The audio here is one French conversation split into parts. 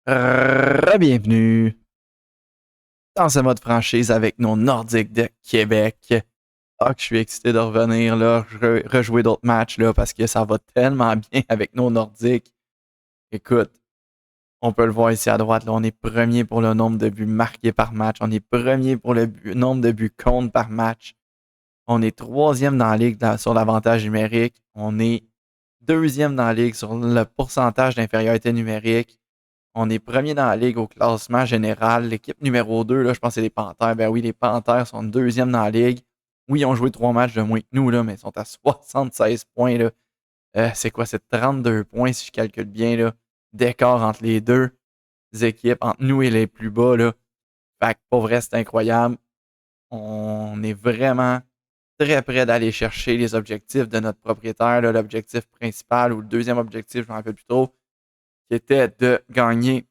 Bienvenue dans ce mode franchise avec nos Nordiques de Québec. Ah, que je suis excité de revenir là, rejouer d'autres matchs là, parce que ça va tellement bien avec nos Nordiques. Écoute, on peut le voir ici à droite, là, on est premier pour le nombre de buts marqués par match. On est premier pour le nombre de buts contre par match. On est troisième dans la ligue sur l'avantage numérique. On est deuxième dans la ligue sur le pourcentage d'infériorité numérique. On est premier dans la ligue au classement général. L'équipe numéro 2, là, je pense que c'est les Panthers. Ben oui, les Panthers sont deuxième dans la ligue. Oui, ils ont joué 3 matchs de moins que nous, là, mais ils sont à 76 points. Là. C'est quoi? C'est 32 points, si je calcule bien, là, d'écart entre les deux équipes, entre nous et les plus bas. Là. Fait que pour vrai, c'est incroyable. On est vraiment très près d'aller chercher les objectifs de notre propriétaire. Là, l'objectif principal ou le deuxième objectif, je m'en rappelle plus trop, qui était de gagner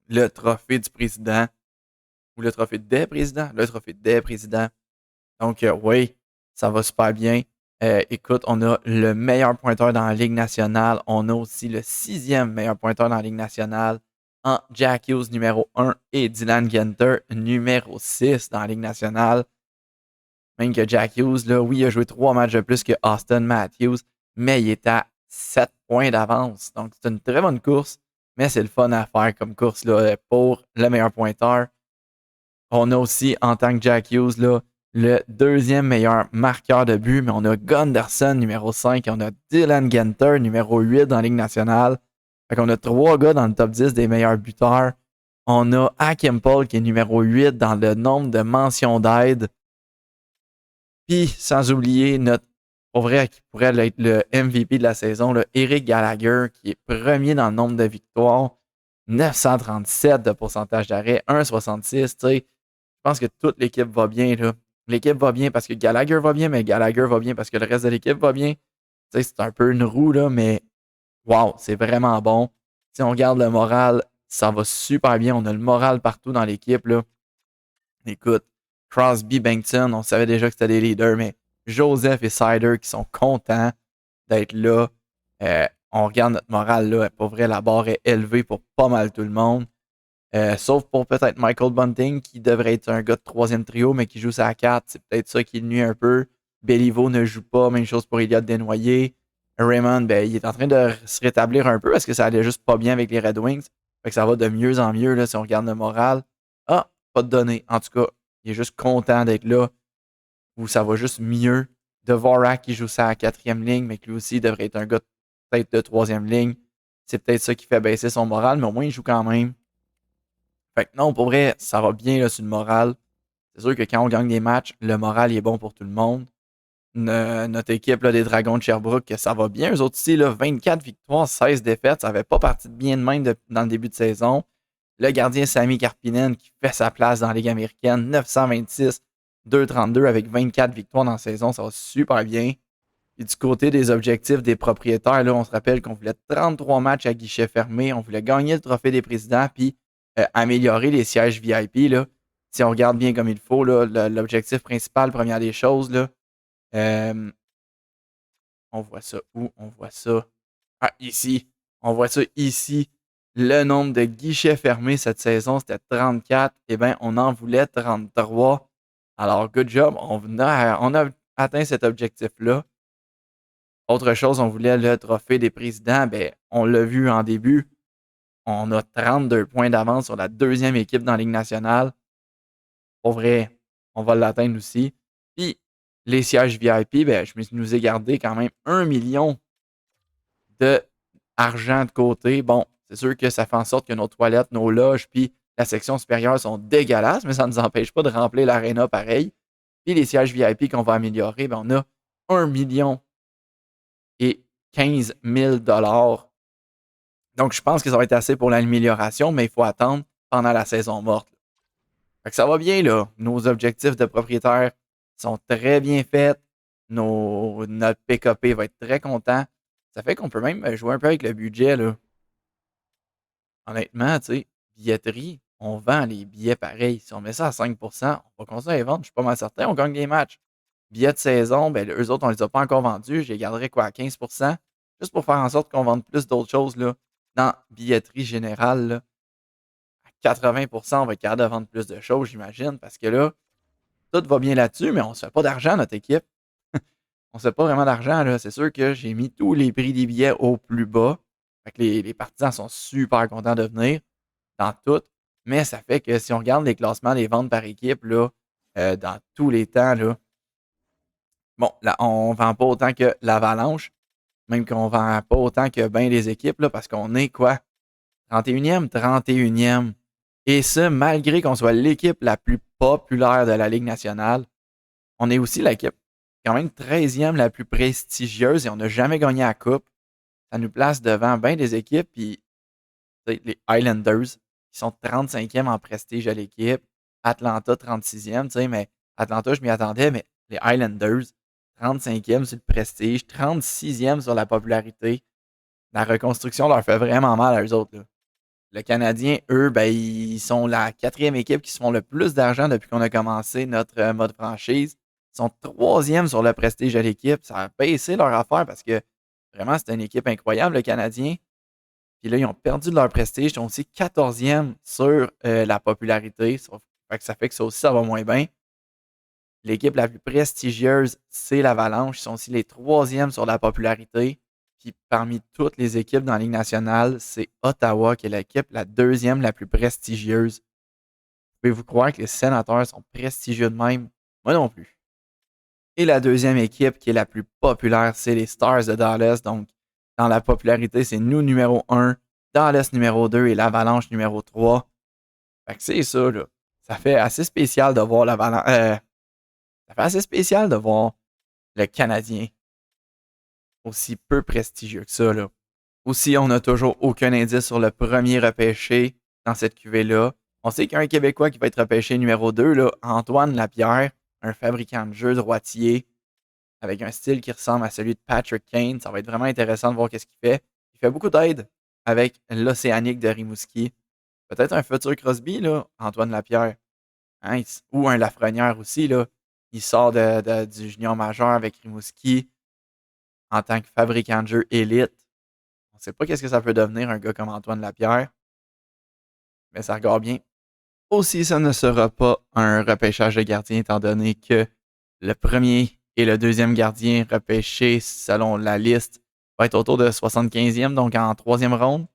le trophée du président ou le trophée des présidents. Le trophée des présidents. Donc, oui, ça va super bien. Écoute, on a le meilleur pointeur dans la Ligue nationale. On a aussi le sixième meilleur pointeur dans la Ligue nationale en Jack Hughes numéro 1 et Dylan Genter numéro 6 dans la Ligue nationale. Même que Jack Hughes, là, oui, il a joué 3 matchs de plus que Austin Matthews, mais il est à 7 points d'avance. Donc, c'est une très bonne course, mais c'est le fun à faire comme course là, pour le meilleur pointeur. On a aussi, en tant que Jack Hughes, là, le deuxième meilleur marqueur de but, mais on a Gunderson numéro 5 et on a Dylan Genter numéro 8 dans la Ligue nationale. Fait qu'on a 3 gars dans le top 10 des meilleurs buteurs. On a Hakim Paul qui est numéro 8 dans le nombre de mentions d'aide. Puis, sans oublier notre, pour vrai, qui pourrait être le MVP de la saison, là, Eric Gallagher, qui est premier dans le nombre de victoires, 937 de pourcentage d'arrêt, 1,66. Tu sais, je pense que toute l'équipe va bien. Là. L'équipe va bien parce que Gallagher va bien, mais Gallagher va bien parce que le reste de l'équipe va bien. Tu sais, c'est un peu une roue, là, mais wow, c'est vraiment bon. Si on regarde le moral, ça va super bien. On a le moral partout dans l'équipe. Là. Écoute, Crosby, Bankton, on savait déjà que c'était des leaders, mais Joseph et Sider qui sont contents d'être là. On regarde notre morale là. Pour vrai, la barre est élevée pour pas mal tout le monde. Sauf pour peut-être Michael Bunting, qui devrait être un gars de troisième trio, mais qui joue ça à 4. C'est peut-être ça qui le nuit un peu. Béliveau ne joue pas. Même chose pour Elliott Desnoyers. Raymond, ben, il est en train de se rétablir un peu parce que ça allait juste pas bien avec les Red Wings. Fait que ça va de mieux en mieux là, si on regarde le moral. Ah, pas de données. En tout cas, il est juste content d'être là. Ou ça va juste mieux. Dvorak qui joue ça à quatrième ligne, mais qui lui aussi devrait être un gars peut-être de troisième ligne. C'est peut-être ça qui fait baisser son moral, mais au moins il joue quand même. Fait que non, pour vrai, ça va bien là, sur le moral. C'est sûr que quand on gagne des matchs, le moral est bon pour tout le monde. Notre équipe là, des Dragons de Sherbrooke, ça va bien. Eux autres ici, là, 24 victoires, 16 défaites. Ça n'avait pas parti de bien de même dans le début de saison. Le gardien Sami Karpinen qui fait sa place dans la Ligue américaine, 926, 232 avec 24 victoires dans la saison. Ça va super bien. Et du côté des objectifs des propriétaires, là, on se rappelle qu'on voulait 33 matchs à guichet fermé. On voulait gagner le trophée des présidents puis améliorer les sièges VIP. Là. Si on regarde bien comme il faut, là, l'objectif principal, première des choses, là, euh, on voit ça où? On voit ça. Ah, ici. On voit ça ici. Le nombre de guichets fermés cette saison, c'était 34. Eh bien, on en voulait 33. Alors, good job. On a atteint cet objectif-là. Autre chose, on voulait le trophée des présidents. Ben, on l'a vu en début. On a 32 points d'avance sur la deuxième équipe dans la Ligue nationale. Pour vrai, on va l'atteindre aussi. Puis, les sièges VIP, ben, nous ai gardé quand même 1 million d'argent de côté. Bon, c'est sûr que ça fait en sorte que nos toilettes, nos loges, puis la section supérieure sont dégueulasses, mais ça ne nous empêche pas de remplir l'aréna pareil. Puis les sièges VIP qu'on va améliorer, ben, on a 1 million et 15 000 $. Donc, je pense que ça va être assez pour l'amélioration, mais il faut attendre pendant la saison morte. Fait que ça va bien, là. Nos objectifs de propriétaire sont très bien faits. Notre PKP va être très content. Ça fait qu'on peut même jouer un peu avec le budget, là. Honnêtement, tu sais, billetterie, on vend les billets pareils. Si on met ça à 5%, on va continuer à les vendre. Je suis pas mal certain, on gagne des matchs. Billets de saison, ben, eux autres, on les a pas encore vendus. Je les garderai quoi à 15%, juste pour faire en sorte qu'on vende plus d'autres choses, là. dans billetterie générale, là, à 80%, on va être capable de vendre plus de choses, j'imagine, parce que là, tout va bien là-dessus, mais on ne se fait pas d'argent, notre équipe. On ne se fait pas vraiment d'argent, là. C'est sûr que j'ai mis tous les prix des billets au plus bas. Fait que les partisans sont super contents de venir dans tout. Mais ça fait que si on regarde les classements des ventes par équipe, là, dans tous les temps, là, bon, là, on ne vend pas autant que l'Avalanche, même qu'on ne vend pas autant que bien les équipes, là, parce qu'on est quoi? 31e, 31e. Et ça, malgré qu'on soit l'équipe la plus populaire de la Ligue nationale, on est aussi l'équipe quand même 13e la plus prestigieuse et on n'a jamais gagné la coupe. Ça nous place devant bien des équipes. Puis les Highlanders, qui sont 35e en prestige à l'équipe. Atlanta, 36e, mais Atlanta, je m'y attendais, mais les Highlanders, 35e sur le prestige, 36e sur la popularité. La reconstruction leur fait vraiment mal à eux autres, là. Le Canadien, eux, ben, ils sont la quatrième équipe qui se font le plus d'argent depuis qu'on a commencé notre mode franchise. Ils sont troisième sur le prestige de l'équipe. Ça a baissé leur affaire parce que vraiment, c'était une équipe incroyable, le Canadien. Puis là, ils ont perdu de leur prestige. Ils sont aussi 14e sur la popularité. Ça fait que ça aussi, ça va moins bien. L'équipe la plus prestigieuse, c'est l'Avalanche. Ils sont aussi les troisièmes sur la popularité. Puis parmi toutes les équipes dans la Ligue nationale, c'est Ottawa qui est l'équipe la deuxième la plus prestigieuse. Pouvez-vous croire que les Sénateurs sont prestigieux de même? Moi non plus. Et la deuxième équipe qui est la plus populaire, c'est les Stars de Dallas. Donc, dans la popularité, c'est nous numéro 1, Dallas numéro 2 et l'Avalanche numéro 3. Fait que c'est ça, là. Ça fait assez spécial de voir l'Avalanche. Ça fait assez spécial de voir le Canadien aussi peu prestigieux que ça, là. Aussi, on n'a toujours aucun indice sur le premier repêché dans cette cuvée-là. On sait qu'il y a un Québécois qui va être repêché numéro 2, là, Antoine Lapierre, un fabricant de jeux droitier, avec un style qui ressemble à celui de Patrick Kane. Ça va être vraiment intéressant de voir qu'est-ce qu'il fait. Il fait beaucoup d'aide avec l'Océanique de Rimouski. Peut-être un futur Crosby, là, Antoine Lapierre. Hein, ou un Lafrenière aussi, là. Il sort du junior majeur avec Rimouski en tant que fabricant de jeux élite. On ne sait pas qu'est-ce que ça peut devenir un gars comme Antoine Lapierre, mais ça regarde bien. Aussi, ça ne sera pas un repêchage de gardien, étant donné que le premier et le deuxième gardien repêchés selon la liste va être autour de 75e, donc en troisième ronde.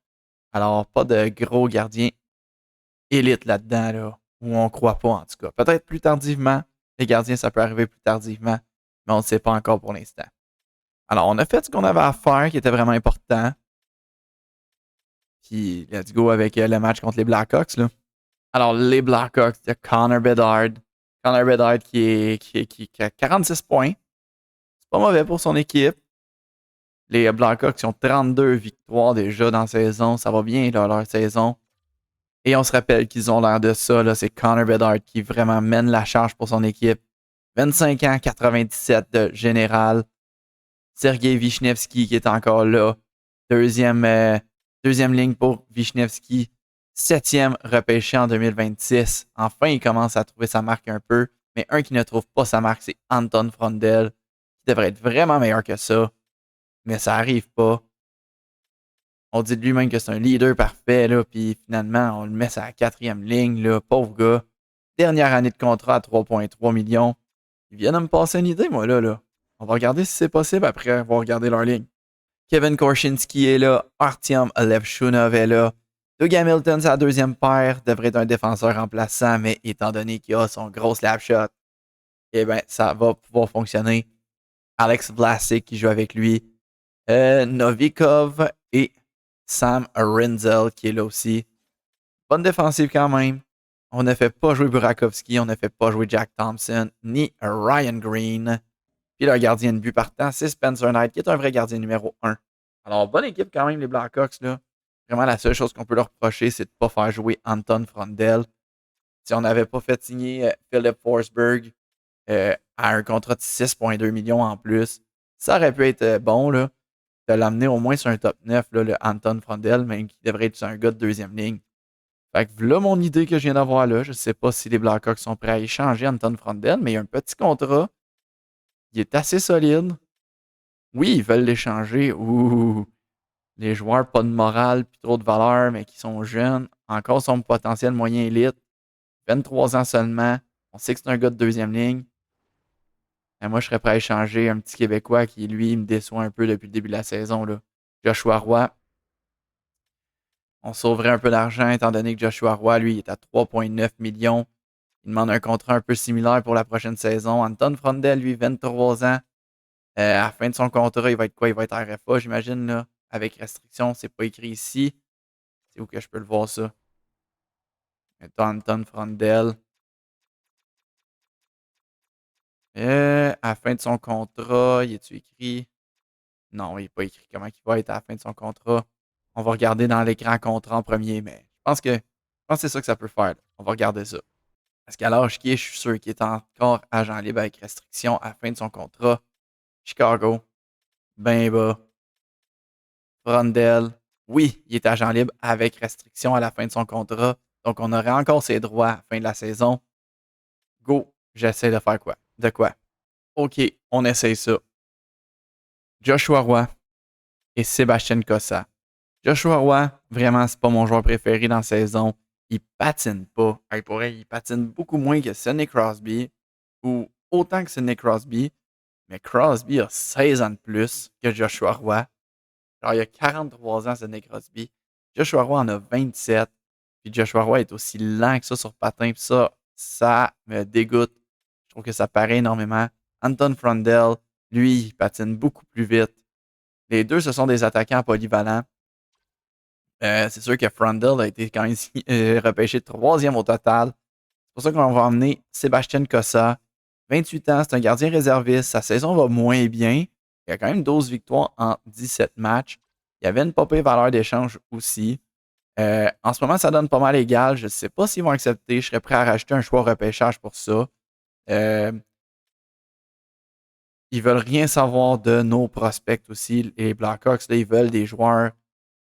Alors, pas de gros gardiens élite là-dedans, là, où on ne croit pas en tout cas. Peut-être plus tardivement. Les gardiens, ça peut arriver plus tardivement, mais on ne sait pas encore pour l'instant. Alors, on a fait ce qu'on avait à faire qui était vraiment important. Puis, let's go avec le match contre les Blackhawks, là. Alors, les Blackhawks de Connor Bedard. Connor Bedard qui a 46 points. C'est pas mauvais pour son équipe. Les Blackhawks ont 32 victoires déjà dans la saison. Ça va bien, là, leur saison. Et on se rappelle qu'ils ont l'air de ça. Là, c'est Connor Bedard qui vraiment mène la charge pour son équipe. 25 ans, 97 de général. Sergei Vishnevski qui est encore là. Deuxième ligne pour Vishnevski. Septième repêché en 2026. Enfin, il commence à trouver sa marque un peu. Mais un qui ne trouve pas sa marque, c'est Anton Frondel, qui devrait être vraiment meilleur que ça. Mais ça n'arrive pas. On dit de lui-même que c'est un leader parfait, là, puis finalement, on le met sur la quatrième ligne, là, pauvre gars. Dernière année de contrat à 3,3 millions. Il vient de me passer une idée, moi, là. On va regarder si c'est possible après avoir regardé leur ligne. Kevin Korchinski est là. Artyom Levchunov est là. Doug Hamilton, sa deuxième paire, devrait être un défenseur remplaçant, mais étant donné qu'il a son gros slap shot, eh bien, ça va pouvoir fonctionner. Alex Vlasic qui joue avec lui. Novikov et Sam Rinzel qui est là aussi. Bonne défensive quand même. On ne fait pas jouer Burakovsky, on ne fait pas jouer Jack Thompson, ni Ryan Green. Puis leur gardien de but partant, c'est Spencer Knight, qui est un vrai gardien numéro 1. Alors, bonne équipe quand même, les Blackhawks, là. Vraiment, la seule chose qu'on peut leur reprocher, c'est de ne pas faire jouer Anton Frondel. Si on n'avait pas fait signer Philip Forsberg à un contrat de 6,2 millions en plus, ça aurait pu être bon, là, de l'amener au moins sur un top 9, là, le Anton Frondel, même qui devrait être sur un gars de deuxième ligne. Fait que voilà mon idée que je viens d'avoir là. Je ne sais pas si les Blackhawks sont prêts à échanger Anton Frondel, mais il y a un petit contrat. Il est assez solide. Oui, ils veulent l'échanger. Ouh. les joueurs pas de morale puis trop de valeur, mais qui sont jeunes, encore son potentiel moyen élite, 23 ans seulement. On sait que c'est un gars de deuxième ligne. Et moi, je serais prêt à échanger un petit Québécois qui, lui, me déçoit un peu depuis le début de la saison. Là. Joshua Roy, on sauverait un peu d'argent étant donné que Joshua Roy, lui, il est à 3,9 millions. Il demande un contrat un peu similaire pour la prochaine saison. Anton Frondel, lui, 23 ans. À la fin de son contrat, il va être quoi? Il va être RFA, j'imagine, là. Avec restriction, c'est pas écrit ici. C'est où que je peux le voir, ça? Anton Frondel. À la fin de son contrat, il est-tu écrit? Non, il n'est pas écrit comment il va être à la fin de son contrat. On va regarder dans l'écran contrat en premier, mais je pense que c'est ça que ça peut faire. Là. On va regarder ça. Parce qu'à l'âge qui est, je suis sûr qu'il est encore agent libre avec restriction à la fin de son contrat. Chicago, ben bas. Rondell, oui, il est agent libre avec restriction à la fin de son contrat. Donc, on aurait encore ses droits à la fin de la saison. Go, j'essaie de faire quoi? De quoi? OK, on essaye ça. Joshua Roy et Sébastien Cossa. Joshua Roy, vraiment, c'est pas mon joueur préféré dans la saison. Il patine pas. Il patine beaucoup moins que Sidney Crosby, ou autant que Sidney Crosby, mais Crosby a 16 ans de plus que Joshua Roy. Alors, il a 43 ans, Sidney Crosby. Joshua Roy en a 27. Puis Joshua Roy est aussi lent que ça sur patin. Puis ça me dégoûte. Je trouve que ça paraît énormément. Anton Frondel, lui, il patine beaucoup plus vite. Les deux, ce sont des attaquants polyvalents. C'est sûr que Frondel a été quand même repêché troisième au total. C'est pour ça qu'on va emmener Sébastien Cossa. 28 ans, c'est un gardien réserviste. Sa saison va moins bien. Il a quand même 12 victoires en 17 matchs. Il y avait une popée valeur d'échange aussi. En ce moment, ça donne pas mal égal. Je ne sais pas s'ils vont accepter. Je serais prêt à racheter un choix repêchage pour ça. Euh, Ils veulent rien savoir de nos prospects aussi. Les Blackhawks, là, ils veulent des joueurs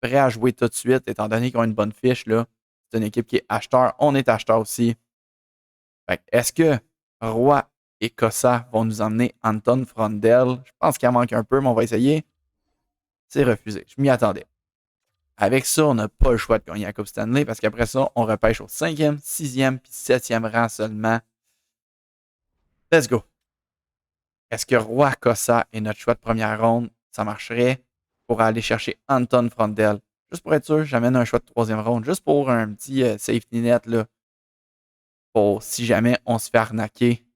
prêts à jouer tout de suite, étant donné qu'ils ont une bonne fiche. Là. C'est une équipe qui est acheteur. On est acheteur aussi. Est-ce que Roy et Cossa vont nous emmener Anton Frondel? Je pense qu'il en manque un peu, mais on va essayer. C'est refusé. Je m'y attendais. Avec ça, on n'a pas le choix de gagner la Coupe Stanley parce qu'après ça, on repêche au 5e, 6e puis 7e rang seulement. Let's go. Est-ce que Roy Cossa est notre choix de première ronde? Ça marcherait pour aller chercher Anton Frondel. Juste pour être sûr, j'amène un choix de troisième ronde, juste pour un petit safety net, là, pour si jamais on se fait arnaquer.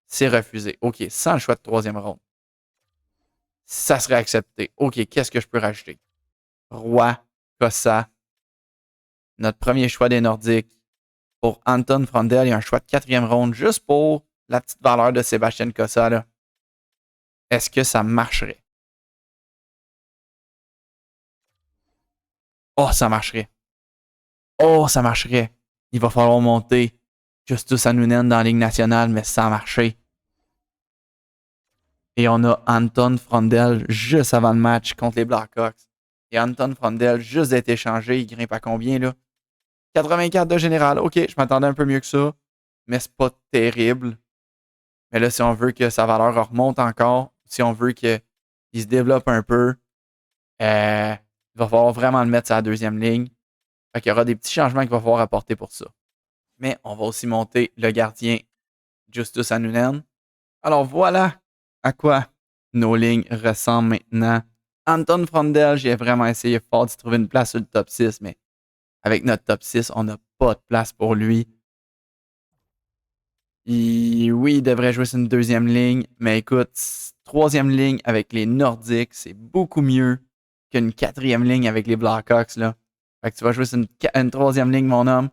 C'est refusé. OK, sans le choix de troisième ronde. Ça serait accepté. OK, qu'est-ce que je peux rajouter? Roy Cossa, notre premier choix des Nordiques. Pour Anton Frondel, il y a un choix de quatrième ronde, juste pour la petite valeur de Sébastien Cossa, là. Est-ce que ça marcherait? Oh, ça marcherait. Oh, ça marcherait. Il va falloir monter Justus Anunen dans la Ligue nationale, mais ça a marché. Et on a Anton Frondel juste avant le match contre les Blackhawks. Et Anton Frondel, juste d'être échangé, il grimpe à combien, là? 84 de général. OK, je m'attendais un peu mieux que ça, mais c'est pas terrible. Mais là, si on veut que sa valeur remonte encore, si on veut qu'il se développe un peu, il va falloir vraiment le mettre sur la deuxième ligne. Fait qu'il y aura des petits changements qu'il va falloir apporter pour ça. Mais on va aussi monter le gardien Justus Anunen. Alors voilà à quoi nos lignes ressemblent maintenant. Anton Frondel, j'ai vraiment essayé fort de trouver une place sur le top 6, mais avec notre top 6, on n'a pas de place pour lui. Oui, il devrait jouer sur une deuxième ligne, mais écoute, troisième ligne avec les Nordiques, c'est beaucoup mieux qu'une quatrième ligne avec les Blackhawks. Là. Fait que tu vas jouer sur une troisième ligne, mon homme.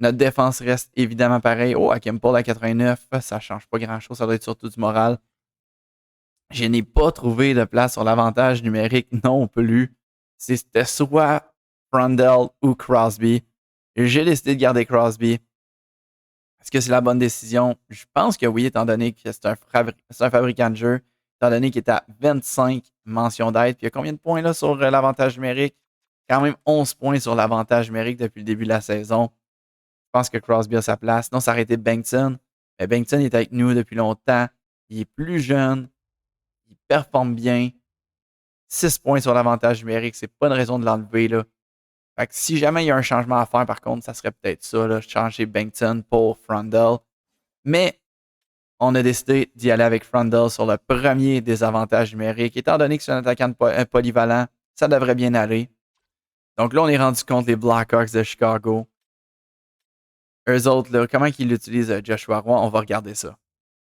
Notre défense reste évidemment pareil. Oh, Hakim Paul à 89, ça change pas grand-chose, ça doit être surtout du moral. Je n'ai pas trouvé de place sur l'avantage numérique non plus. C'était soit Frondel ou Crosby. J'ai décidé de garder Crosby. Est-ce que c'est la bonne décision? Je pense que oui, étant donné que c'est un fabricant de jeu, étant donné qu'il est à 25 mentions d'aide. Puis il y a combien de points là sur l'avantage numérique? Quand même 11 points sur l'avantage numérique depuis le début de la saison. Je pense que Crosby a sa place. Non, ça aurait été Bengtson. Mais Bengtson est avec nous depuis longtemps. Il est plus jeune. Il performe bien. 6 points sur l'avantage numérique. C'est pas une raison de l'enlever, là. Fait que si jamais il y a un changement à faire, par contre, ça serait peut-être ça, là, changer Bankton pour Frondell. Mais on a décidé d'y aller avec Frondell sur le premier des avantages numériques. Étant donné que c'est un attaquant polyvalent, ça devrait bien aller. Donc là, on est rendu contre les Blackhawks de Chicago. Eux autres, là, comment ils utilisent Joshua Roy, on va regarder ça.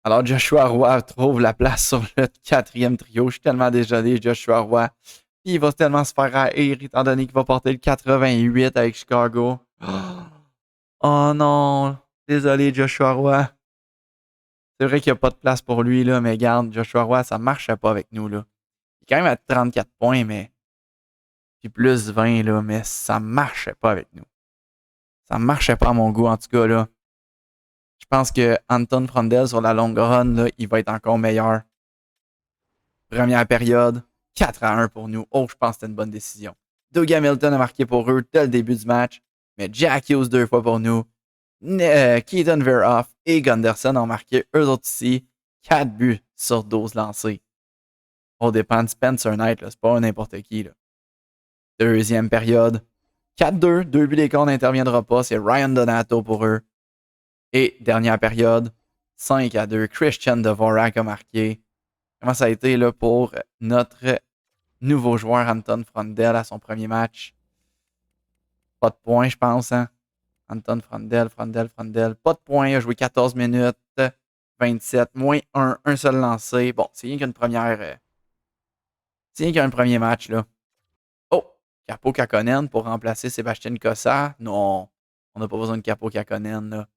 Alors, Joshua Roy trouve la place sur le 4e trio. Je suis tellement désolé, Joshua Roy. Il va tellement se faire haïr étant donné qu'il va porter le 88 avec Chicago. Oh non! Désolé, Joshua Roy. C'est vrai qu'il n'y a pas de place pour lui, là, mais regarde, Joshua Roy, ça ne marchait pas avec nous, là. Il est quand même à 34 points, mais. Puis plus 20, là, mais ça marchait pas avec nous. Ça marchait pas à mon goût, en tout cas, là. Je pense que Anton Frondell, sur la longue run, là, il va être encore meilleur. Première période, 4-1 pour nous. Oh, je pense que c'était une bonne décision. Doug Hamilton a marqué pour eux dès le début du match, mais Jack Hughes 2 fois pour nous. Keaton Verhoff et Gunderson ont marqué eux autres ici 4 buts sur 12 lancés. On dépend de Spencer Knight, c'est pas n'importe qui. Là. Deuxième période, 4-2, 2 buts d'écart n'interviendra pas, c'est Ryan Donato pour eux. Et dernière période, 5-2, Christian Dvorak a marqué. Comment ça a été là, pour notre nouveau joueur Anton Frondell à son premier match? Pas de points, je pense, hein? Anton Frondell. Pas de points, il a joué 14 minutes, 27, moins 1, un seul lancé. Bon, c'est rien qu'une première. C'est rien qu'un premier match, là. Oh! Capo Kakonen pour remplacer Sébastien Cossa. Non, on n'a pas besoin de Capo Kakonen, là.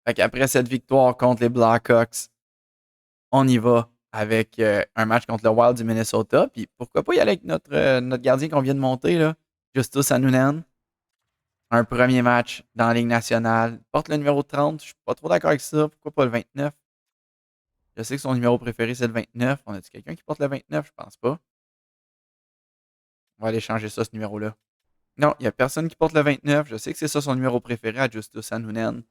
Fait qu'après cette victoire contre les Blackhawks, on y va avec un match contre le Wild du Minnesota. Puis pourquoi pas y aller avec notre gardien qu'on vient de monter, là, Justus Anunen. Un premier match dans la Ligue nationale. Il porte le numéro 30. Je suis pas trop d'accord avec ça. Pourquoi pas le 29? Je sais que son numéro préféré, c'est le 29. On a-tu quelqu'un qui porte le 29? Je pense pas. On va aller changer ça, ce numéro-là. Non, il n'y a personne qui porte le 29. Je sais que c'est ça son numéro préféré à Justus Anunen.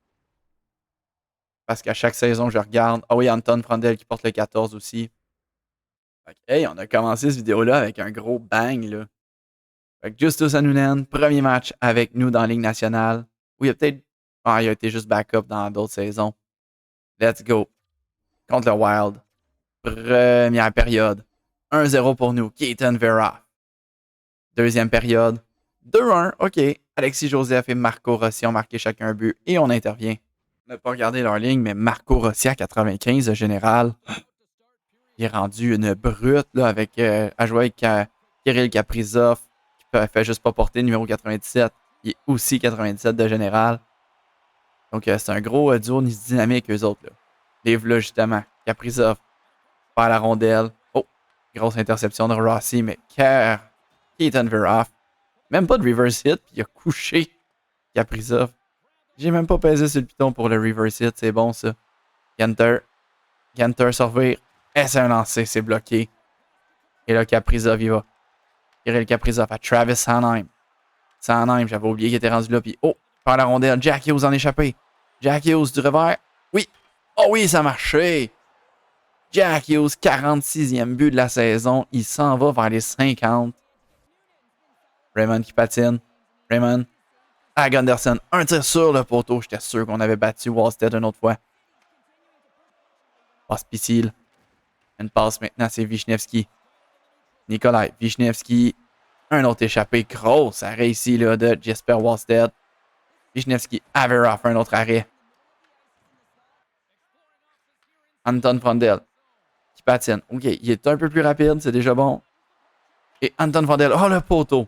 Parce qu'à chaque saison, je regarde. Ah oui, Anton Frondell qui porte le 14 aussi. Fait que, hey, on a commencé cette vidéo-là avec un gros bang, là. Fait que Justus Anunen, premier match avec nous dans la Ligue nationale. Oui, il a peut-être. Ah, il a été juste backup dans d'autres saisons. Let's go. Contre le Wild. Première période. 1-0 pour nous. Keaton Verhoff. Deuxième période. 2-1. OK. Alexis Joseph et Marco Rossi ont marqué chacun un but et on intervient. On n'a pas regardé leur ligne, mais Marco Rossi à 95 de général. Il est rendu une brute là, avec, à jouer avec Kirill Kaprizov, qui fait juste pas porter numéro 97. Il est aussi 97 de général. Donc, c'est un gros duo dynamique, eux autres. Là. Les là, justement. Kaprizov perd la rondelle. Oh, grosse interception de Rossi, mais Keaton Verhoff. Même pas de reverse hit, puis il a couché Kaprizov. J'ai même pas pesé sur le piton pour le reverse hit, c'est bon ça. Ganter survire. Et c'est un lancer, c'est bloqué. Et là, Kaprizov, il va. Kirill Kaprizov à Travis Sanheim. Sanheim, j'avais oublié qu'il était rendu là. Puis, oh, par la rondelle, Jack Hughes en échappé. Jack Hughes du revers. Oui. Oh oui, ça a marché. Jack Hughes, 46e but de la saison. Il s'en va vers les 50. Raymond qui patine. Raymond. À Gunderson. Un tir sur le poteau. J'étais sûr qu'on avait battu Wallstead une autre fois. Passe Pissil. Une passe maintenant, c'est Wisniewski. Nikolai Wisniewski. Un autre échappé. Grosse arrêt ici là, de Jesper Wallstead. Wisniewski à Verhoff. Un autre arrêt. Anton Frondell qui patine. OK, il est un peu plus rapide. C'est déjà bon. Et Anton Frondell. Oh, le poteau.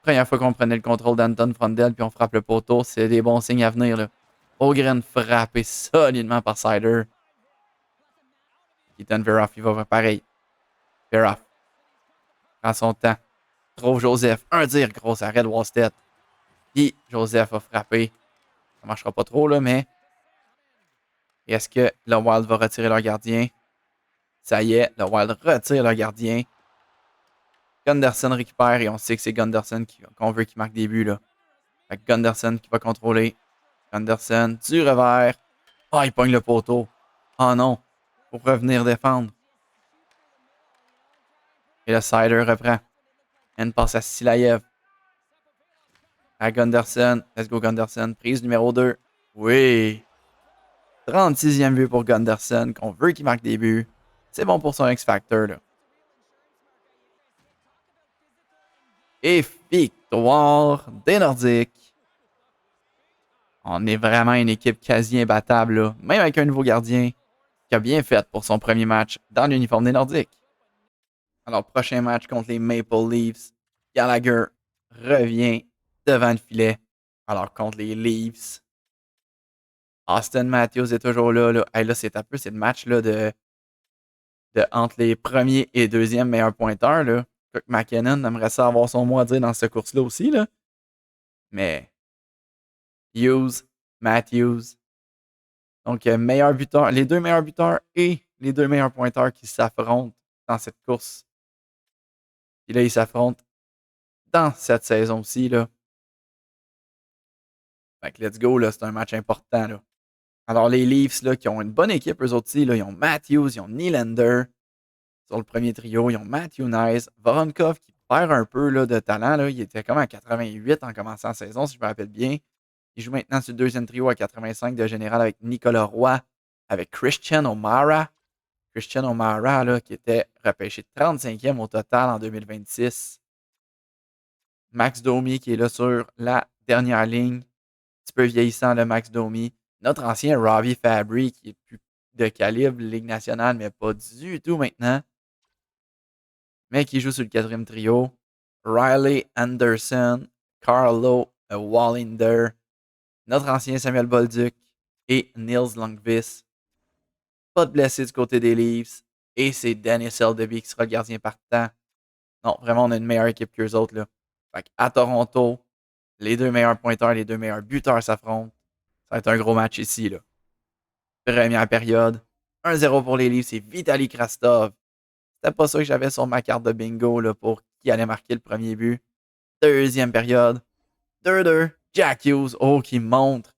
Première fois qu'on prenait le contrôle d'Anton Frondell puis on frappe le poteau. C'est des bons signes à venir. Là. Ogren frappé solidement par Sider. Keaton Verhoff, il va faire pareil. Verhoff prend son temps. Trouve Joseph. Un tir, gros arrêt de Wallstead. Puis Joseph a frappé. Ça marchera pas trop, là, mais. Est-ce que le Wild va retirer leur gardien? Ça y est, le Wild retire leur gardien. Gunderson récupère et on sait que c'est Gunderson qu'on veut qu'il marque des buts, là. Fait que Gunderson qui va contrôler. Gunderson du revers. Ah, il pogne le poteau. Oh non. Pour revenir défendre. Et le Sider reprend. Une passe à Silayev. À Gunderson. Let's go Gunderson. Prise numéro 2. Oui. 36e but pour Gunderson, qu'on veut qu'il marque des buts. C'est bon pour son X-Factor, là. Et victoire des Nordiques. On est vraiment une équipe quasi imbattable, là. Même avec un nouveau gardien qui a bien fait pour son premier match dans l'uniforme des Nordiques. Alors, prochain match contre les Maple Leafs. Gallagher revient devant le filet. Alors, contre les Leafs, Austin Matthews est toujours là. Là, hey, là c'est le match là, entre les premiers et deuxièmes meilleurs pointeurs. Là. McKinnon aimerait ça avoir son mot à dire dans cette course-là aussi. Là. Mais Hughes, Matthews. Donc, meilleur buteur, les deux meilleurs buteurs et les deux meilleurs pointeurs qui s'affrontent dans cette course. Puis là, ils s'affrontent dans cette saison aussi. Là. Fait que let's go, là, c'est un match important. Là. Alors, les Leafs, là, qui ont une bonne équipe, eux autres aussi, là, ils ont Matthews, ils ont Nylander. Sur le premier trio, ils ont Matthew Nice, Voronkov qui perd un peu là, de talent. Là. Il était comme à 88 en commençant la saison, si je me rappelle bien. Il joue maintenant sur le deuxième trio à 85 de général avec Nicolas Roy, avec Christian O'Mara. Christian O'Mara, là, qui était repêché 35e au total en 2026. Max Domi qui est là sur la dernière ligne. Un petit peu vieillissant, le Max Domi. Notre ancien Robbie Fabry, qui est plus de calibre Ligue nationale, mais pas du tout maintenant. Mais qui joue sur le quatrième trio. Riley Anderson, Carlo Wallinder, notre ancien Samuel Bolduc et Nils Lundqvist. Pas de blessés du côté des Leafs. Et c'est Dennis Eldeby qui sera le gardien partant. Non, vraiment, on a une meilleure équipe qu'eux autres. Là. Fait à Toronto, les deux meilleurs pointeurs, les deux meilleurs buteurs s'affrontent. Ça va être un gros match ici. Là. Première période. 1-0 pour les Leafs, c'est Vitaly Krastov. C'était pas ça que j'avais sur ma carte de bingo là, pour qui allait marquer le premier but. Deuxième période. 2-2. Jack Hughes, qui montre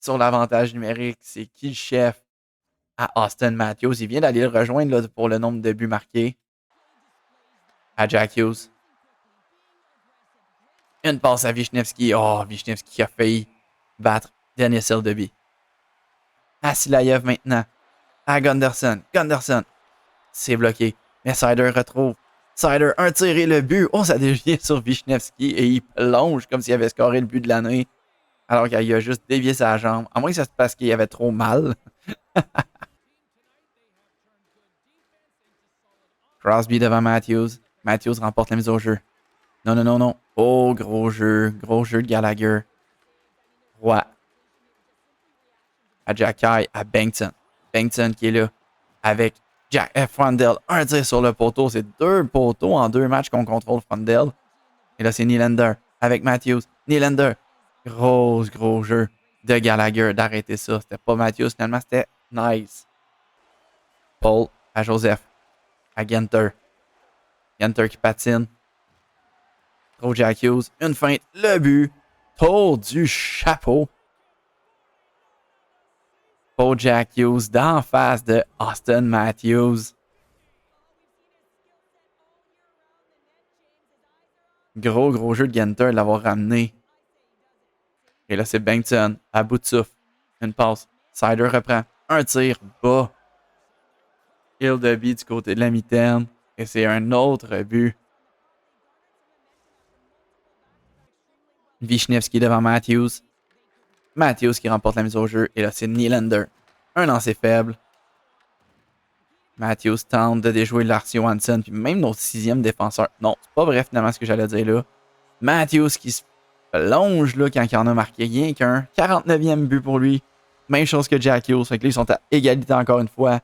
sur l'avantage numérique. C'est qui le chef à Austin Matthews. Il vient d'aller le rejoindre là, pour le nombre de buts marqués. À Jack Hughes. Une passe à Wisniewski. Wisniewski qui a failli battre Dennis Eldeby. À Silayev maintenant. À Gunderson. Gunderson. C'est bloqué. Mais Sider retrouve. Sider, un tir et le but. Ça dévie sur Wisniewski et il plonge comme s'il avait scoré le but de l'année. Alors qu'il a juste dévié sa jambe. À moins que ça se passe qu'il avait trop mal. Crosby devant Matthews. Matthews remporte la mise au jeu. Non, non, non, non. Oh, gros jeu. Gros jeu de Gallagher. Roy. À Jacky. À Bengtson. Bengtson qui est là. Avec Jack F. Frandel. Un tir sur le poteau. C'est 2 poteaux en 2 matchs qu'on contrôle Frandel. Et là, c'est Nylander. Avec Matthews. Nylander. Gros jeu de Gallagher. D'arrêter ça. C'était pas Matthews. Finalement, c'était Nice. Paul. À Joseph. À Genter. Genter qui patine. Trop Jack Hughes. Une feinte. Le but. Tour du chapeau. Pour Jack Hughes d'en face de Austin Matthews. Gros jeu de Genter de l'avoir ramené. Et là, c'est Bengtson à bout de souffle. Une passe. Sider reprend. Un tir bas. Eldeby du côté de la mitaine. Et c'est un autre but. Wisniewski devant Matthews. Matthews qui remporte la mise au jeu. Et là, c'est Nylander. Un lancer faible. Matthews tente de déjouer Lars Johansson. Puis même notre 6e défenseur. Non, c'est pas vrai finalement ce que j'allais dire là. Matthews qui se plonge là quand il en a marqué rien qu'un. 49e but pour lui. Même chose que Jack Hughes. Fait que là, ils sont à égalité encore une fois.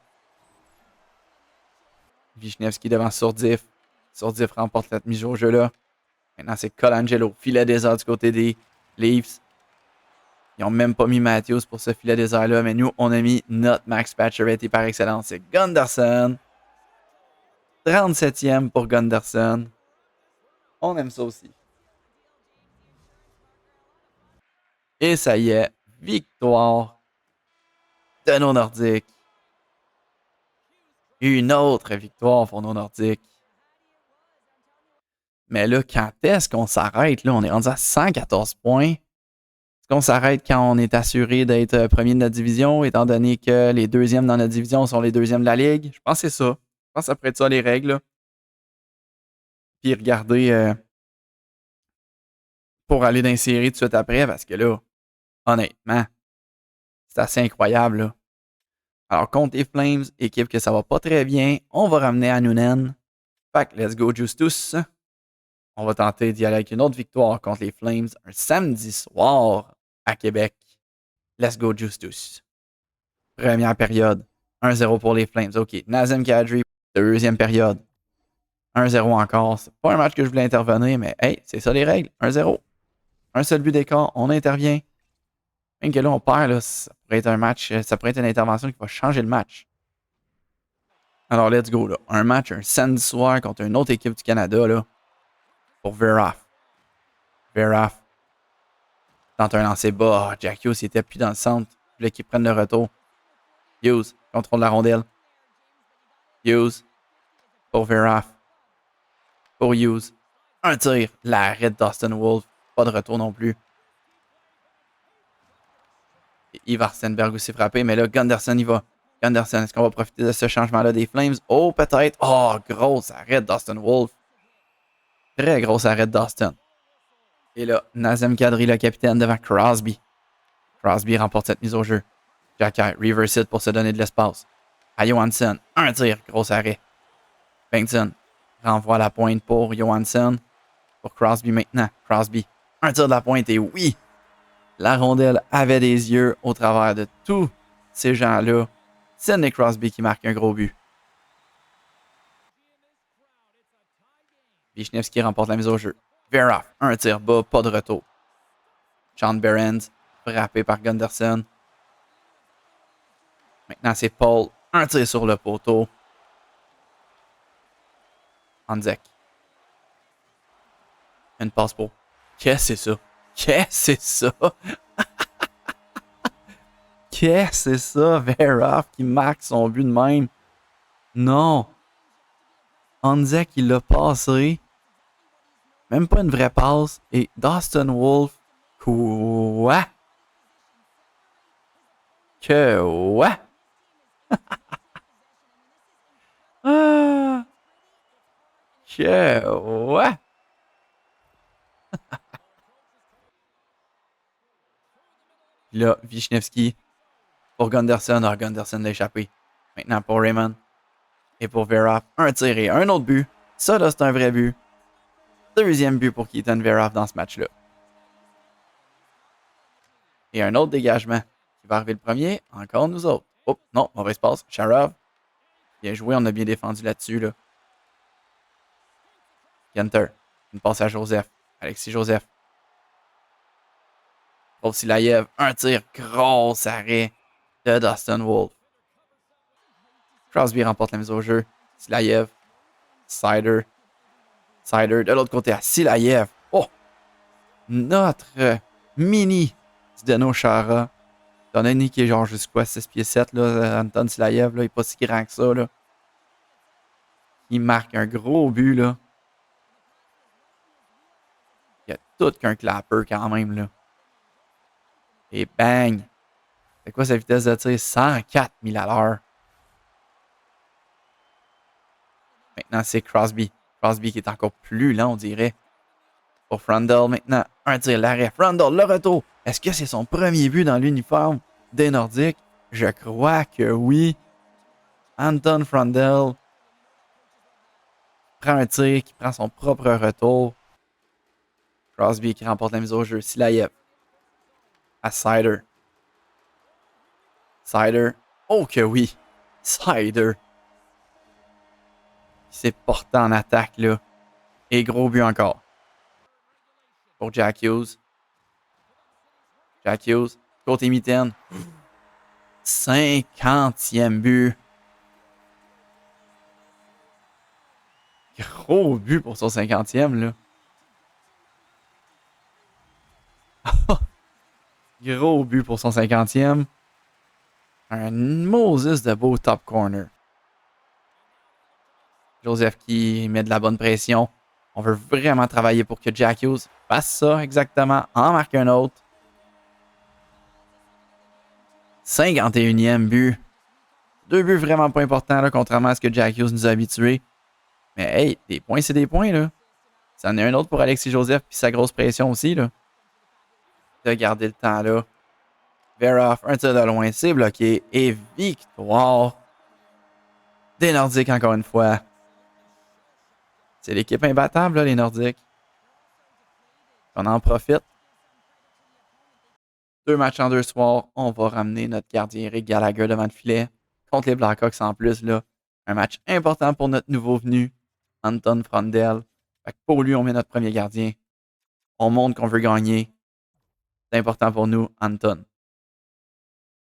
Wisniewski devant Sourdif. Sourdif remporte cette mise au jeu là. Maintenant, c'est Colangelo. Filet désert du côté des Leafs. Ils n'ont même pas mis Matthews pour ce filet désert-là, mais nous, on a mis notre Max Pacioretty par excellence. C'est Gunderson. 37e pour Gunderson. On aime ça aussi. Et ça y est, victoire de nos Nordiques. Une autre victoire pour nos Nordiques. Mais là, quand est-ce qu'on s'arrête? Là, on est rendu à 114 points. Est-ce qu'on s'arrête quand on est assuré d'être premier de notre division, étant donné que les deuxièmes dans notre division sont les deuxièmes de la ligue? Je pense que c'est ça. Je pense que ça pourrait être ça, les règles. Là. Puis regarder pour aller dans les séries tout de suite après, parce que là, honnêtement, c'est assez incroyable. Là. Alors, contre les Flames, équipe que ça va pas très bien, on va ramener à Noonan. Fait que let's go Justus. On va tenter d'y aller avec une autre victoire contre les Flames un samedi soir à Québec. Let's go Justus. Première période, 1-0 pour les Flames. OK, Nazem Kadri, deuxième période. 1-0 encore. C'est pas un match que je voulais intervenir, mais hey, c'est ça les règles. 1-0. Un seul but d'écart, on intervient. Même que là, on perd, là, ça pourrait être un match, ça pourrait être une intervention qui va changer le match. Alors, let's go, là. Un match, un samedi soir contre une autre équipe du Canada, là, pour Veraf. Veraf tente un lancer bas. Oh, Jack Hughes, il était plus dans le centre. Il voulait qu'il prenne le retour. Hughes, contrôle la rondelle. Hughes, pour Veraf. Pour Hughes. Un tir. L'arrêt de Dustin Wolf. Pas de retour non plus. Et Ivar Stenberg aussi frappé, mais là, Gunderson, il va. Gunderson, est-ce qu'on va profiter de ce changement-là des Flames? Oh, peut-être. Oh, gros arrêt de Dustin Wolf. Très gros arrêt de Dustin. Et là, Nazem Kadri, le capitaine, devant Crosby. Crosby remporte cette mise au jeu. Jacky, reverse it pour se donner de l'espace. À Johansson, un tir, gros arrêt. Bengtson renvoie la pointe pour Johansson. Pour Crosby maintenant. Crosby, un tir de la pointe et oui, la rondelle avait des yeux au travers de tous ces gens-là. Sidney Crosby qui marque un gros but. Wisniewski remporte la mise au jeu. Veraf, un tir bas, pas de retour. Sean Behrens, frappé par Gunderson. Maintenant, c'est Paul. Un tir sur le poteau. Handzek. Une passe pour. Qu'est-ce que c'est ça? Qu'est-ce que c'est ça? Qu'est-ce que c'est ça? Veraf qui marque son but de même. Non. Handzek, il l'a passé. Même pas une vraie passe. Et Dustin Wolf. Quoi? Que ouais? Ah! Que ouais? Là, Wisniewski pour Gunderson. Ah, Gunderson l'a échappé. Maintenant pour Raymond. Et pour Veraf, un tir et un autre but. Ça, là, c'est un vrai but. Deuxième but pour Keaton Veraf dans ce match-là. Et un autre dégagement qui va arriver le premier. Encore nous autres. Oh, non, mauvaise passe. Sharov. Bien joué, on a bien défendu là-dessus. Là. Kenter. Une passe à Joseph. Alexis Joseph. Paul Silayev. Un tir. Gros arrêt de Dustin Wolf. Crosby remporte la mise au jeu. Silayev. Sider. Sider de l'autre côté à Silayev. Oh! Notre mini Zdeno Chara. T'en as une qui est genre jusqu'à 6 pieds 7, là, Anton Silayev, là, il est pas si grand que ça, là. Il marque un gros but, là. Il y a tout qu'un clapper quand même, là. Et bang! C'est quoi sa vitesse de tir? 104 000 à l'heure. Maintenant, c'est Crosby. Crosby qui est encore plus lent, on dirait. Pour Frundle, maintenant, un tir, l'arrêt. Frundle, le retour. Est-ce que c'est son premier but dans l'uniforme des Nordiques? Je crois que oui. Anton Frundle prend un tir, qui prend son propre retour. Crosby qui remporte la mise au jeu. Silayev. À Sider. Sider. Oh que oui. Sider. Qui s'est porté en attaque, là. Et gros but encore. Pour Jack Hughes. Jack Hughes. Côté mitaine. 50e but. Gros but pour son 50e, là. Gros but pour son 50e. Un Moses de beau top corner. Joseph qui met de la bonne pression. On veut vraiment travailler pour que Jack Hughes fasse ça exactement, en marque un autre. 51e but. 2 buts vraiment pas importants, là, contrairement à ce que Jack Hughes nous a habitués. Mais hey, des points, c'est des points, là. Ça en est un autre pour Alexis Joseph, puis sa grosse pression aussi, là. De garder le temps, là. Veroff, un tir de loin, c'est bloqué. Et victoire des Nordiques, encore une fois. C'est l'équipe imbattable, là, les Nordiques. On en profite. 2 matchs en 2 soirs. On va ramener notre gardien Eric Gallagher devant le filet. Contre les Blackhawks en plus, là. Un match important pour notre nouveau venu, Anton Frondel. Fait que pour lui, on met notre premier gardien. On montre qu'on veut gagner. C'est important pour nous, Anton.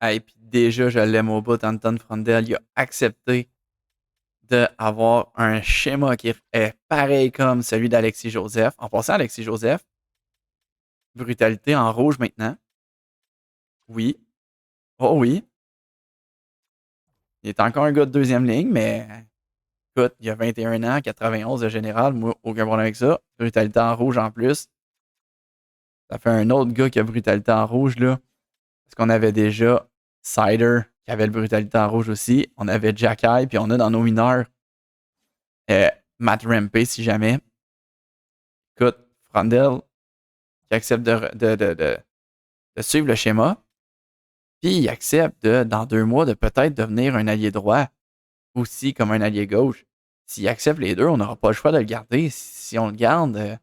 Et puis déjà, je l'aime au bout, Anton Frondel. Il a accepté d'avoir un schéma qui est pareil comme celui d'Alexis Joseph. En passant, Alexis Joseph, brutalité en rouge maintenant. Oui. Oh oui. Il est encore un gars de deuxième ligne, mais écoute, il a 21 ans, 91 de général. Moi, aucun problème avec ça. Brutalité en rouge en plus. Ça fait un autre gars qui a brutalité en rouge, là. Parce qu'on avait déjà Sider qui avait le brutalité en rouge aussi. On avait Jacky, puis on a dans nos mineurs Matt Rempe, si jamais. Écoute, Frondel qui accepte de suivre le schéma. Puis il accepte dans 2 mois, de peut-être devenir un allié droit aussi comme un allié gauche. S'il accepte les deux, on n'aura pas le choix de le garder. Si on le garde, il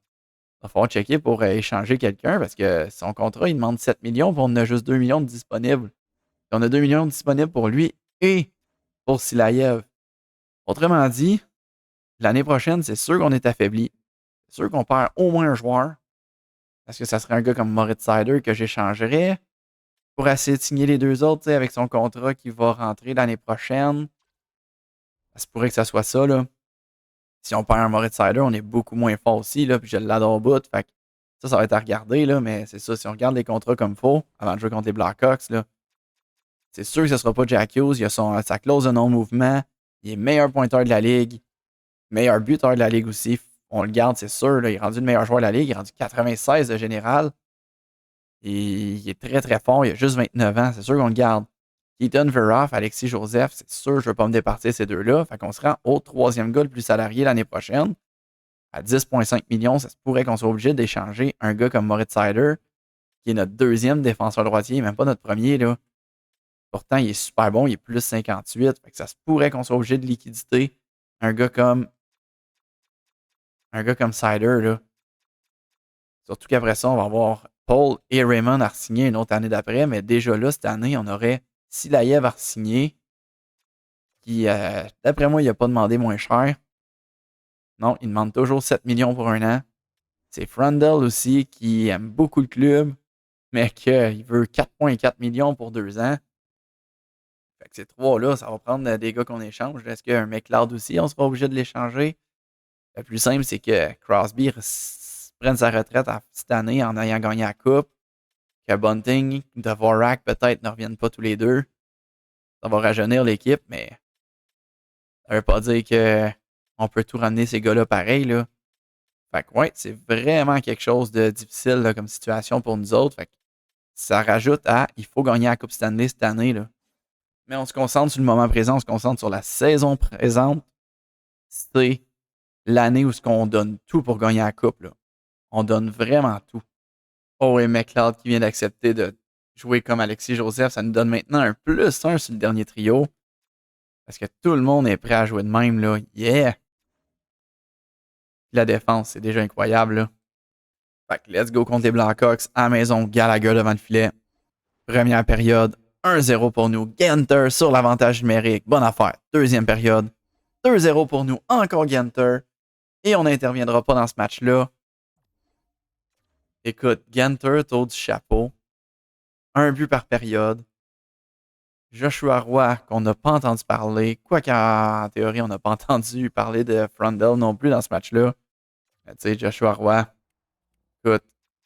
va falloir checker pour échanger quelqu'un parce que son contrat, il demande 7 millions, puis on en a juste 2 millions de disponibles. Et on a 2 millions de disponibles pour lui et pour Silayev. Autrement dit, l'année prochaine, c'est sûr qu'on est affaibli. C'est sûr qu'on perd au moins un joueur. Parce que ça serait un gars comme Moritz Seider que j'échangerais pour essayer de signer les deux autres avec son contrat qui va rentrer l'année prochaine. Ça se pourrait que ça soit ça, là. Si on perd un Moritz Seider, on est beaucoup moins fort aussi, là, puis je l'adore au bout. Fait que ça va être à regarder, là, mais c'est ça. Si on regarde les contrats comme il faut, avant de jouer contre les Blackhawks, là, c'est sûr que ce ne sera pas Jack Hughes. Il a sa clause de non-mouvement. Il est meilleur pointeur de la ligue. Meilleur buteur de la ligue aussi. On le garde, c'est sûr. Là, il est rendu le meilleur joueur de la ligue. Il est rendu 96 de général. Et il est très, très fort. Il a juste 29 ans. C'est sûr qu'on le garde. Keaton Veroff, Alexis Joseph, c'est sûr, je ne veux pas me départir ces deux-là. Fait qu'on se rend au 3e gars le plus salarié l'année prochaine. À 10,5 millions, ça se pourrait qu'on soit obligé d'échanger un gars comme Moritz Seider, qui est notre 2e défenseur droitier, même pas notre premier, là. Pourtant, il est super bon, il est plus 58. Fait que ça se pourrait qu'on soit obligé de liquider un gars comme Sider, là. Surtout qu'après ça, on va avoir Paul et Raymond à re-signer une autre année d'après. Mais déjà là, cette année, on aurait Silayev à re-signer. Qui, d'après moi, il n'a pas demandé moins cher. Non, il demande toujours 7 millions pour un an. C'est Frondel aussi qui aime beaucoup le club, mais qu'il veut 4,4 millions pour 2 ans. Fait que ces 3-là, ça va prendre des gars qu'on échange. Est-ce qu'un McLeod aussi, on sera obligé de l'échanger? Le plus simple, c'est que Crosby prenne sa retraite cette année en ayant gagné la Coupe. Que Bunting, Dvorak peut-être ne reviennent pas tous les deux. Ça va rajeunir l'équipe, mais ça veut pas dire qu'on peut tout ramener ces gars-là pareil, là. Fait que ouais, c'est vraiment quelque chose de difficile là, comme situation pour nous autres. Fait que ça rajoute à il faut gagner la Coupe Stanley cette année, là. Mais on se concentre sur le moment présent, on se concentre sur la saison présente. C'est l'année où on donne tout pour gagner la Coupe, là. On donne vraiment tout. Oh, et McLeod qui vient d'accepter de jouer comme Alexis Joseph, ça nous donne maintenant un +1 sur le dernier trio. Parce que tout le monde est prêt à jouer de même, là. Yeah! La défense, c'est déjà incroyable, là. Fait que let's go contre les Blackhawks à la maison, Gallagher devant le filet. Première période, 1-0 pour nous. Genter sur l'avantage numérique. Bonne affaire. Deuxième période, 2-0 pour nous. Encore Genter. Et on n'interviendra pas dans ce match-là. Écoute, Genter, tour du chapeau. 1 but par période. Joshua Roy, qu'on n'a pas entendu parler. Quoi qu'en théorie, on n'a pas entendu parler de Frondel non plus dans ce match-là. Tu sais, Joshua Roy, écoute,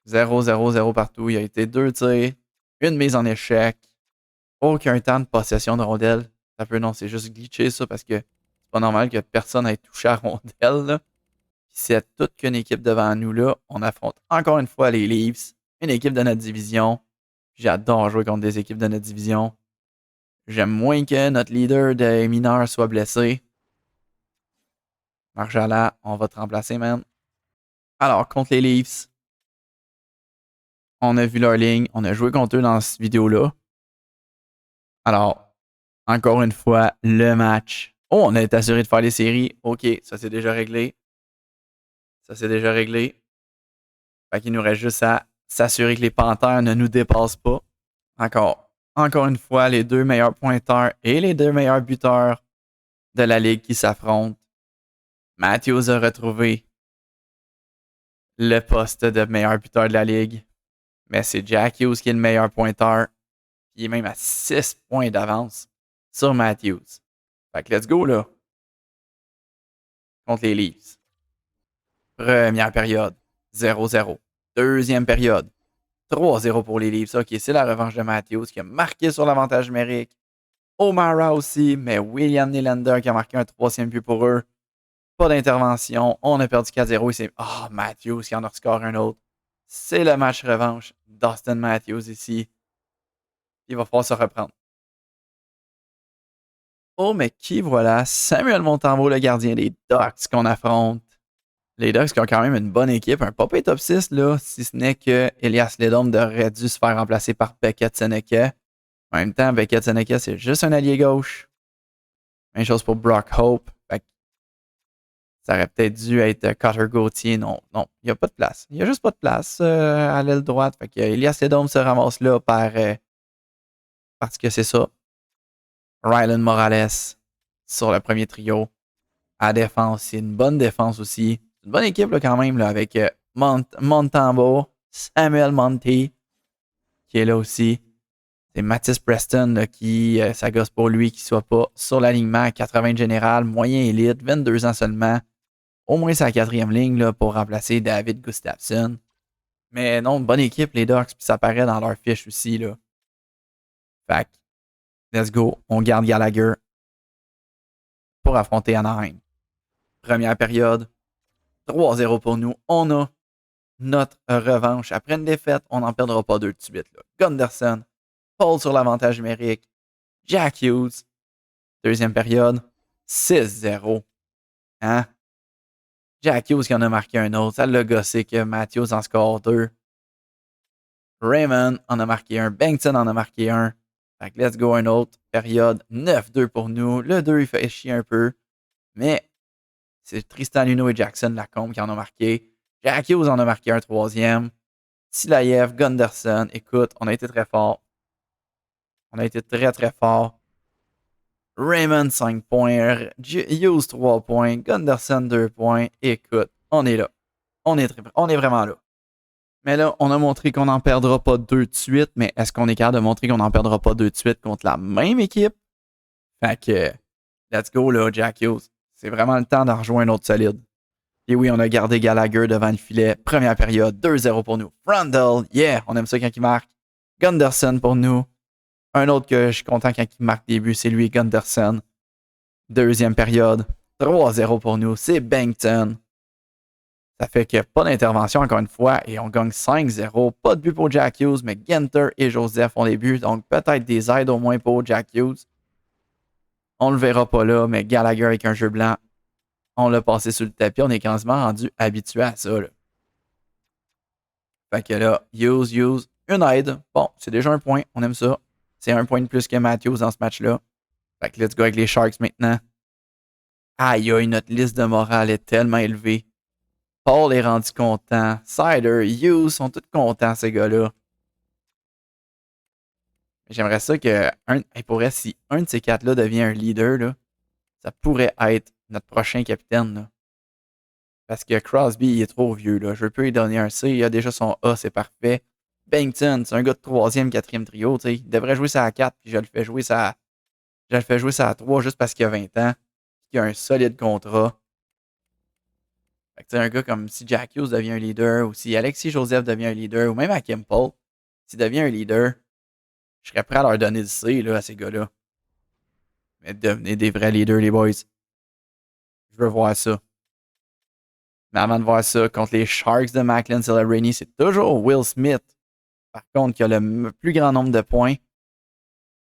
0-0-0 partout. Il a été 2 tirs, une mise en échec. Aucun temps de possession de rondelle. Ça peut, non, c'est juste glitché ça parce que c'est pas normal que personne ait touché à la rondelle, là. c'est toute qu'une équipe devant nous là. On affronte encore une fois les Leafs, une équipe de notre division. J'adore jouer contre des équipes de notre division. J'aime moins que notre leader des mineurs soit blessé. Marjala, on va te remplacer, man. Alors, contre les Leafs, on a vu leur ligne. On a joué contre eux dans cette vidéo-là. Alors, encore une fois, le match. Oh, on est assuré de faire les séries. OK, ça c'est déjà réglé. Ça c'est déjà réglé. Fait qu'il nous reste juste à s'assurer que les Panthers ne nous dépassent pas. Encore une fois, les deux meilleurs pointeurs et les deux meilleurs buteurs de la ligue qui s'affrontent. Matthews a retrouvé le poste de meilleur buteur de la ligue. Mais c'est Jack Hughes qui est le meilleur pointeur. Il est même à 6 points d'avance sur Matthews. Fait que let's go là. Contre les Leafs. Première période, 0-0. Deuxième période, 3-0 pour les Leafs. OK, c'est la revanche de Matthews qui a marqué sur l'avantage numérique. O'Mara aussi, mais William Nylander qui a marqué un troisième but pour eux. Pas d'intervention. On a perdu 4-0 et c'est Matthews qui en a rescoré un autre. C'est le match revanche. Dustin Matthews ici. Il va falloir se reprendre. Oh, mais qui voilà? Samuel Montembeault, le gardien des Ducks qu'on affronte. Les Ducks qui ont quand même une bonne équipe, un pas top 6, là, si ce n'est que Elias Ledom aurait dû se faire remplacer par Beckett Seneke. En même temps, Beckett Seneke, c'est juste un allié gauche. Même chose pour Brock Hope. Ça aurait peut-être dû être Cutter Gauthier. Non, il n'y a pas de place. Il n'y a juste pas de place à l'aile droite. Fait que Elias Ledom se ramasse là parce que c'est ça. Rylan Morales sur le premier trio. À défense, c'est une bonne défense aussi. Une bonne équipe là, quand même là, avec Montembeault, Samuel Monty qui est là aussi. C'est Mathis Preston là, qui, ça gosse pour lui qu'il soit pas sur l'alignement 80 général, moyen élite, 22 ans seulement. Au moins sa quatrième ligne là, pour remplacer David Gustafsson. Mais non, bonne équipe les Ducks, puis ça paraît dans leur fiche aussi. Là. Fait que, let's go. On garde Gallagher pour affronter Anaheim. Première période, 3-0 pour nous. On a notre revanche. Après une défaite, on n'en perdra pas deux de suite. Là. Gunderson, Paul sur l'avantage numérique, Jack Hughes. Deuxième période, 6-0. Hein? Jack Hughes qui en a marqué un autre. Ça l'a gossé que Matthews en score deux. Raymond en a marqué un. Bengtson en a marqué un. Fait que let's go, un autre. Période 9-2 pour nous. Le 2, il fait chier un peu. Mais c'est Tristan Luneau et Jackson Lacombe qui en ont marqué. Jack Hughes en a marqué un troisième. Silayev, Gunderson. Écoute, on a été très fort. On a été très, très fort. Raymond, 5 points. Hughes, 3 points. Gunderson, 2 points. Écoute, on est là. On est vraiment là. Mais là, on a montré qu'on n'en perdra pas deux de suite, mais est-ce qu'on est capable de montrer qu'on n'en perdra pas deux de suite contre la même équipe? Fait que, let's go là, Jack Hughes. C'est vraiment le temps d'en rejoindre un autre solide. Et oui, on a gardé Gallagher devant le filet. Première période, 2-0 pour nous. Rundle, yeah, on aime ça quand il marque. Gunderson pour nous. Un autre que je suis content quand il marque des buts, c'est lui, Gunderson. Deuxième période, 3-0 pour nous. C'est Bengtson. Ça fait qu'il n'y a pas d'intervention encore une fois et on gagne 5-0. Pas de but pour Jack Hughes, mais Genter et Joseph ont des buts, donc peut-être des aides au moins pour Jack Hughes. On le verra pas là, mais Gallagher avec un jeu blanc, on l'a passé sur le tapis. On est quasiment rendu habitué à ça. Là. Fait que là, Hughes, une aide. Bon, c'est déjà un point, on aime ça. C'est un point de plus que Matthews dans ce match-là. Fait que let's go avec les Sharks maintenant. Aïe aïe, notre liste de morale est tellement élevée. Paul est rendu content. Sider, Hughes sont tous contents, ces gars-là. J'aimerais ça que, si un de ces quatre-là devient un leader, là, ça pourrait être notre prochain capitaine. Là. Parce que Crosby, il est trop vieux. Là. Je peux lui donner un C. Il a déjà son A, c'est parfait. Bennington, c'est un gars de troisième, quatrième trio. T'sais. Il devrait jouer ça à 4, puis je le fais jouer ça à 3 juste parce qu'il a 20 ans. Qu'il a un solide contrat. Fait que, un gars comme si Jack Hughes devient un leader, ou si Alexis Joseph devient un leader, ou même à Kim Paul, s'il devient un leader, je serais prêt à leur donner le C là, à ces gars-là. Mais devenez des vrais leaders, les boys. Je veux voir ça. Mais avant de voir ça, contre les Sharks de Macklin Celebrini, c'est toujours Will Smith, par contre, qui a le plus grand nombre de points.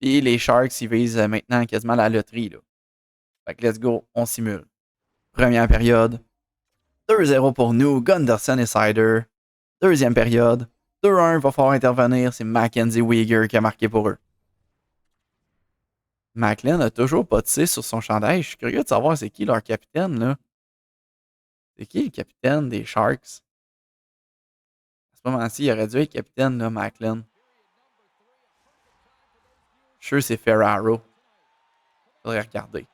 Et les Sharks, ils visent maintenant quasiment la loterie. Là. Fait que let's go, on simule. Première période, 2-0 pour nous, Gunderson et Sider. Deuxième période, 2-1, va falloir intervenir, c'est Mackenzie Weegar qui a marqué pour eux. Macklin n'a toujours pas de C sur son chandail. Je suis curieux de savoir c'est qui leur capitaine, là. C'est qui le capitaine des Sharks? À ce moment-ci, il aurait dû être capitaine, là, Macklin. Je suis sûr que c'est Ferraro. Faudrait regarder.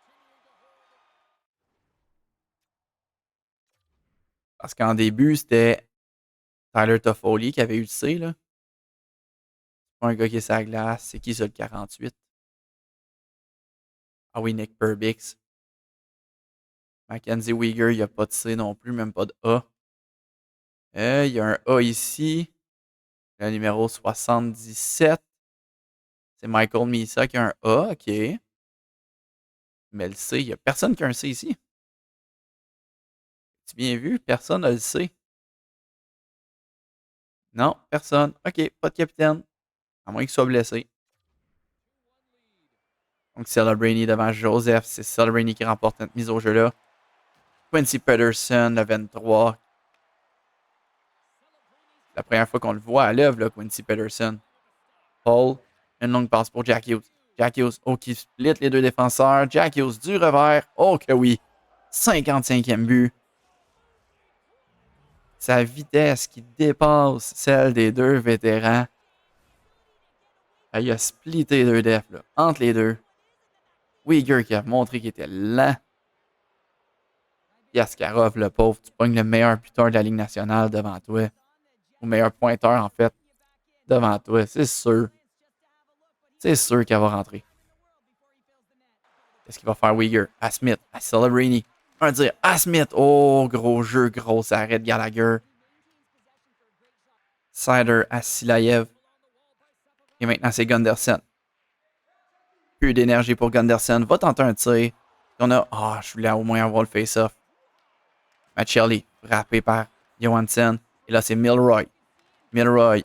Parce qu'en début, c'était Tyler Toffoli qui avait eu le C, là. C'est pas un gars qui est sur la glace. C'est qui ça, le 48? Ah oui, Nick Perbix. Mackenzie Weegar, il n'y a pas de C non plus, même pas de A. Il y a un A ici. Le numéro 77. C'est Michael Misa qui a un A, ok. Mais le C, il n'y a personne qui a un C ici. Tu bien vu? Personne n'a le C. Non, personne. Ok, pas de capitaine. À moins qu'il soit blessé. Donc, Celebrini devant Joseph. C'est Celebrini qui remporte notre mise au jeu là. Quincy Peterson, le 23. La première fois qu'on le voit à l'œuvre, là, Quincy Peterson. Paul, une longue passe pour Jack Hughes. Jack Hughes, oh, qui split les deux défenseurs. Jack Hughes du revers. Oh que oui. 55e but. Sa vitesse qui dépasse celle des deux vétérans. Il a splitté deux defs là, entre les deux. Weegar qui a montré qu'il était lent. Yaskarov, le pauvre, tu pognes le meilleur buteur de la Ligue nationale devant toi. Ou meilleur pointeur, en fait, devant toi. C'est sûr. C'est sûr qu'elle va rentrer. Qu'est-ce qu'il va faire Weegar? À Smith, à Celebrini. On va dire à Smith. Oh, gros jeu, gros arrêt de Gallagher. Sider à Silayev. Et maintenant, c'est Gunderson. Plus d'énergie pour Gunderson. Va tenter un tir. On a. Ah, je voulais au moins avoir le face-off. Machelli, frappé par Johansson. Et là, c'est Milroy. Milroy.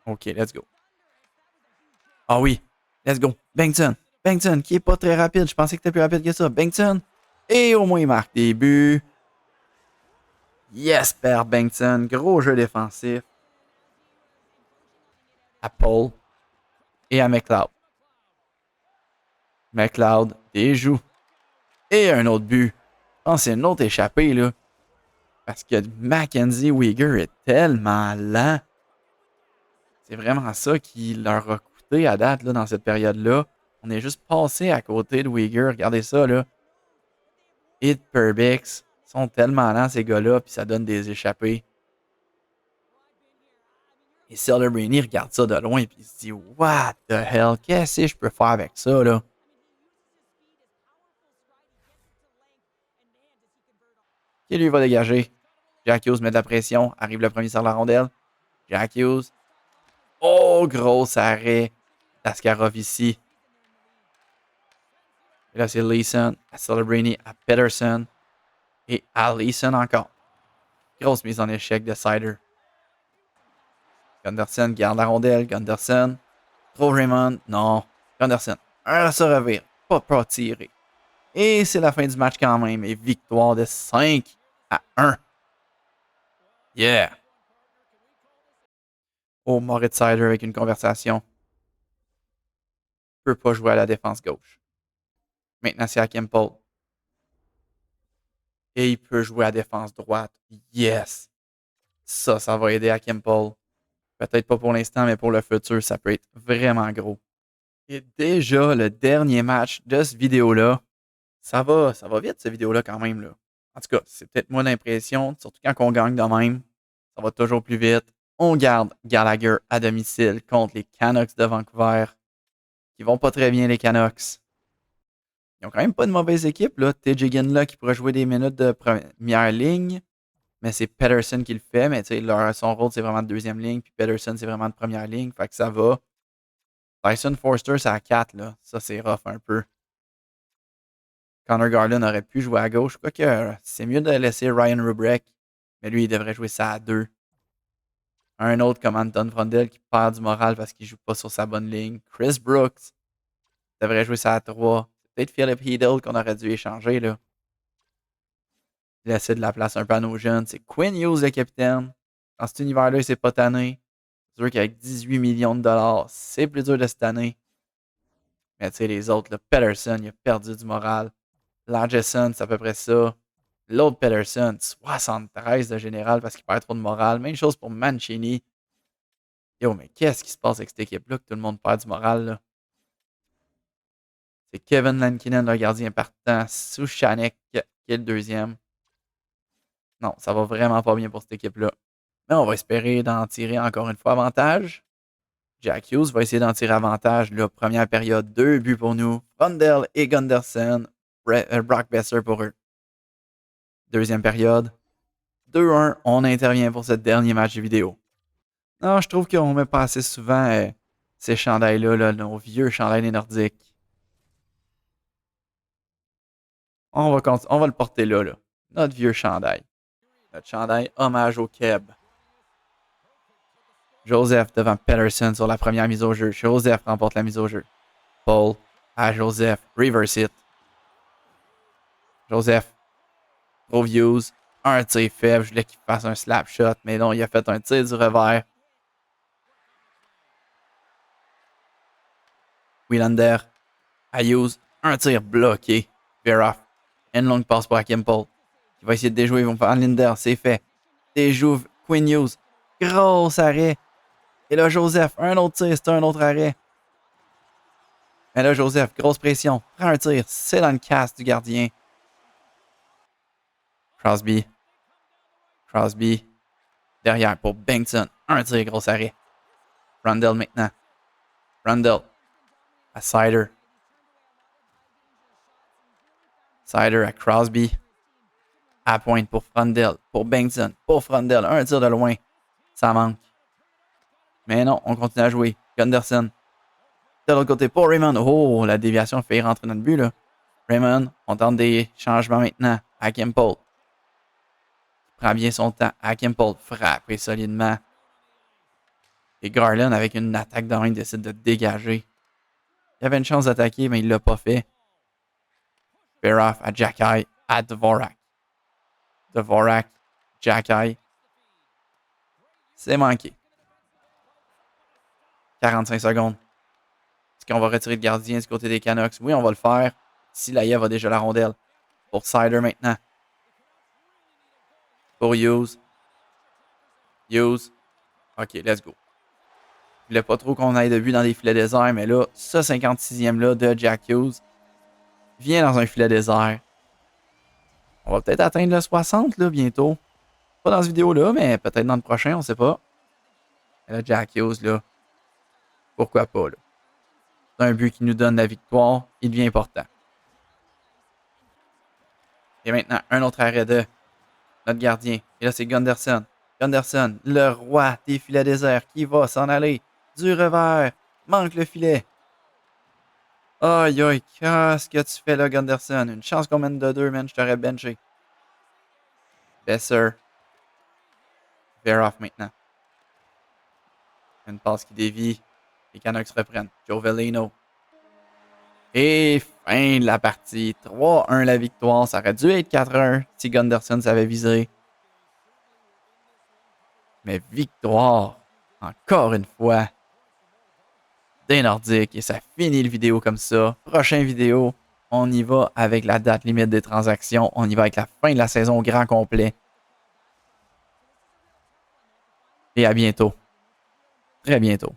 OK, let's go. Ah oui, let's go. Bengtson. Bengtson, qui est pas très rapide. Je pensais que t'étais plus rapide que ça. Bengtson. Et au moins, il marque des buts. Yes, Père Bengtson. Gros jeu défensif. À Paul. Et à McLeod. McLeod déjoue. Et un autre but. Je pense que c'est une autre échappée, là. Parce que Mackenzie Weegar est tellement lent. C'est vraiment ça qui leur a coûté à date là, dans cette période-là. On est juste passé à côté de Weegar. Regardez ça, là. Hit Perbix. Ils sont tellement lents, ces gars-là, puis ça donne des échappées. Et Celebrini regarde ça de loin, puis il se dit What the hell? Qu'est-ce que je peux faire avec ça, là? Qui lui va dégager? Jack Hughes met de la pression. Arrive le premier sur la rondelle. Jack Hughes. Oh, gros arrêt. Askarov ici. Et là, c'est Leeson à Celebrini, à Peterson. Et à Leeson encore. Grosse mise en échec de Sider. Gunderson garde la rondelle. Gunderson. Trop Raymond. Non. Gunderson. Un se revire. Pas tiré. Et c'est la fin du match quand même. Et victoire de 5-1. Yeah. Oh, Moritz Sider avec une conversation. Peut pas jouer à la défense gauche. Maintenant, c'est Hakim Paul. Et il peut jouer à défense droite. Yes! Ça va aider Hakim Paul. Peut-être pas pour l'instant, mais pour le futur, ça peut être vraiment gros. Et déjà, le dernier match de ce vidéo-là, ça va vite, cette vidéo-là, quand même. Là. En tout cas, c'est peut-être moi l'impression, surtout quand on gagne de même, ça va toujours plus vite. On garde Gallagher à domicile contre les Canucks de Vancouver, qui vont pas très bien, les Canucks. Ils ont quand même pas de mauvaise équipe, là. TJ Ginla qui pourrait jouer des minutes de première ligne, mais c'est Peterson qui le fait, mais son rôle, c'est vraiment de deuxième ligne, puis Peterson, c'est vraiment de première ligne, fait que ça va. Tyson Forster, c'est à 4, là. Ça, c'est rough un peu. Connor Garland aurait pu jouer à gauche. Quoique, c'est mieux de laisser Ryan Rubrek. Mais lui, il devrait jouer ça à 2. Un autre comme Anton Frondel qui perd du moral parce qu'il joue pas sur sa bonne ligne. Chris Brooks devrait jouer ça à 3. C'est peut-être Philip Hedel qu'on aurait dû échanger, là. Laisser de la place un peu à nos jeunes. C'est Quinn Hughes, le capitaine. Dans cet univers-là, il s'est pas tanné. C'est sûr qu'avec 18 millions de dollars, c'est plus dur de se tanner. Mais tu sais, les autres, là, Pedersen, il a perdu du moral. Largeson, c'est à peu près ça. L'autre Pedersen, 73 de général parce qu'il perd trop de moral. Même chose pour Mancini. Yo, mais qu'est-ce qui se passe avec cette équipe-là que tout le monde perd du moral, là? C'est Kevin Lankinen, le gardien partant. Souchanek, qui est le deuxième. Non, ça va vraiment pas bien pour cette équipe-là. Mais on va espérer d'en tirer encore une fois avantage. Jack Hughes va essayer d'en tirer avantage. Là, première période, 2 buts pour nous. Rundell et Gunderson. Brock Besser pour eux. Deuxième période, 2-1. On intervient pour ce dernier match de vidéo. Non, je trouve qu'on met pas assez souvent ces chandails-là, là, nos vieux chandails des Nordiques. On va le porter là, là. Notre vieux chandail. Notre chandail hommage au Keb. Joseph devant Pedersen sur la première mise au jeu. Joseph remporte la mise au jeu. Paul à Joseph. Reverse it. Joseph. Trouve Hughes. Un tir faible. Je voulais qu'il fasse un slap shot. Mais non, il a fait un tir du revers. Willander. À Hughes. Un tir bloqué. Veroff. Une longue passe pour Akim Paul. Il va essayer de déjouer. Ils vont faire Linder. C'est fait. Déjoue Quinn Hughes. Gros arrêt. Et là, Joseph, un autre tir, c'est un autre arrêt. Mais là, Joseph, grosse pression. Prends un tir, c'est dans le casque du gardien. Crosby. Crosby. Derrière pour Bengtson. Un tir, gros arrêt. Rundell maintenant. Rundell. À Sider. Sider à Crosby. À pointe pour Rundell. Pour Bengtson. Pour Rundell. Un tir de loin. Ça manque. Mais non, on continue à jouer. Gunderson. De l'autre côté, pour Raymond. Oh, la déviation fait rentrer dans le but, là. Raymond, on tente des changements maintenant. Akim Paul. Prend bien son temps. Akim Paul frappe solidement. Et Garland, avec une attaque de main, décide de dégager. Il avait une chance d'attaquer, mais il ne l'a pas fait. Veroff à Jacky, à Dvorak. Dvorak, Jacky. C'est manqué. 45 secondes. Est-ce qu'on va retirer le gardien du côté des Canucks? Oui, on va le faire. Silayev a déjà la rondelle. Pour Sider maintenant. Pour Hughes. Hughes. OK, let's go. Je voulais pas trop qu'on aille de but dans les filets déserts, mais là, ce 56e-là de Jack Hughes vient dans un filet désert. On va peut-être atteindre le 60 là, bientôt. Pas dans cette vidéo-là, mais peut-être dans le prochain, on sait pas. Et là, Jack Hughes, là, pourquoi pas, là. C'est un but qui nous donne la victoire. Il devient important. Et maintenant, un autre arrêt de notre gardien. Et là, c'est Gunderson. Gunderson, le roi des filets déserts, qui va s'en aller du revers. Manque le filet. Aïe, aïe, qu'est-ce que tu fais là, Gunderson? Une chance qu'on mène de 2, man. Je t'aurais benché. Besser. Veroff maintenant. Une passe qui dévie. Les Canucks reprennent. Joe Veleno. Et fin de la partie. 3-1 la victoire. Ça aurait dû être 4-1 si Gunderson s'avait visé. Mais victoire. Encore une fois. Des Nordiques. Et ça finit le vidéo comme ça. Prochaine vidéo. On y va avec la date limite des transactions. On y va avec la fin de la saison au grand complet. Et à bientôt. Très bientôt.